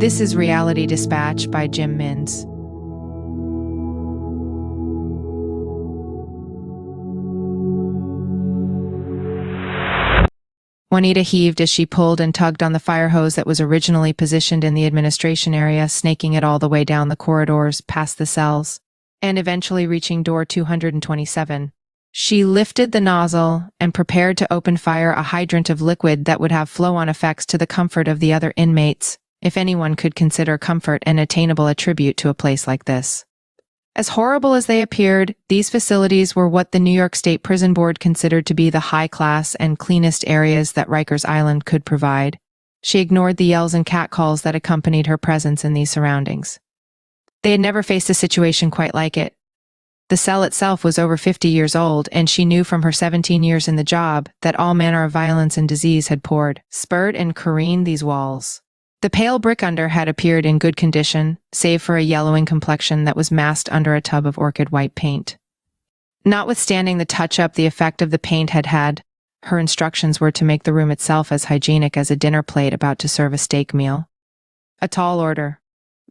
This is Reality Dispatch by Jim Mins. Juanita heaved as she pulled and tugged on the fire hose that was originally positioned in the administration area, snaking it all the way down the corridors, past the cells, and eventually reaching door 227. She lifted the nozzle and prepared to open fire a hydrant of liquid that would have flow-on effects to the comfort of the other inmates, if anyone could consider comfort an attainable attribute to a place like this. As horrible as they appeared, these facilities were what the New York State Prison Board considered to be the high-class and cleanest areas that Rikers Island could provide. She ignored the yells and catcalls that accompanied her presence in these surroundings. They had never faced a situation quite like it. The cell itself was over 50 years old, and she knew from her 17 years in the job that all manner of violence and disease had poured, spurred, and careened these walls. The pale brick under had appeared in good condition, save for a yellowing complexion that was masked under a tub of orchid white paint. Notwithstanding the touch-up the effect of the paint had had, her instructions were to make the room itself as hygienic as a dinner plate about to serve a steak meal. A tall order.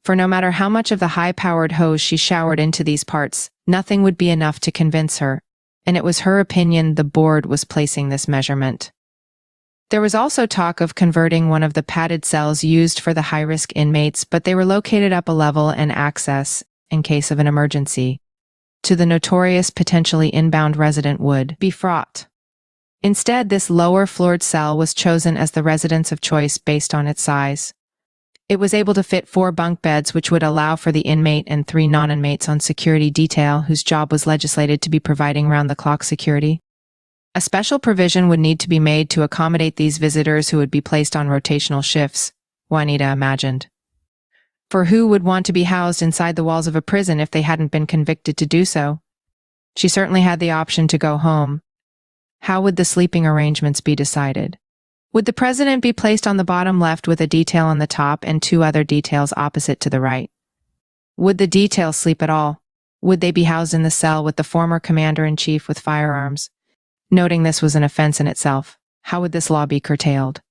For no matter how much of the high-powered hose she showered into these parts, nothing would be enough to convince her, and it was her opinion the board was placing this measurement. There was also talk of converting one of the padded cells used for the high-risk inmates, but they were located up a level and access, in case of an emergency, to the notorious potentially inbound resident would be fraught. Instead, this lower-floored cell was chosen as the residence of choice based on its size. It was able to fit 4 bunk beds, which would allow for the inmate and 3 non-inmates on security detail, whose job was legislated to be providing round-the-clock security. A special provision would need to be made to accommodate these visitors who would be placed on rotational shifts, Juanita imagined. For who would want to be housed inside the walls of a prison if they hadn't been convicted to do so? She certainly had the option to go home. How would the sleeping arrangements be decided? Would the president be placed on the bottom left with a detail on the top and 2 other details opposite to the right? Would the details sleep at all? Would they be housed in the cell with the former commander-in-chief with firearms? Noting this was an offense in itself, how would this law be curtailed?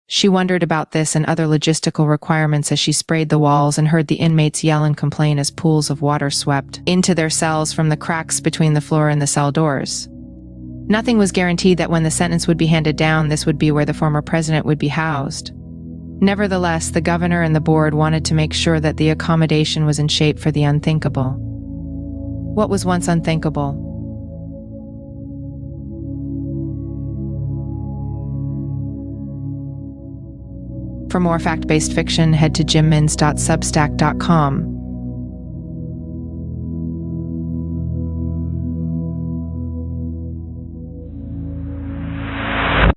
She wondered about this and other logistical requirements as she sprayed the walls and heard the inmates yell and complain as pools of water swept into their cells from the cracks between the floor and the cell doors. Nothing was guaranteed that when the sentence would be handed down, this would be where the former president would be housed. Nevertheless, the governor and the board wanted to make sure that the accommodation was in shape for the unthinkable. What was once unthinkable? For more fact-based fiction, head to jimmins.substack.com.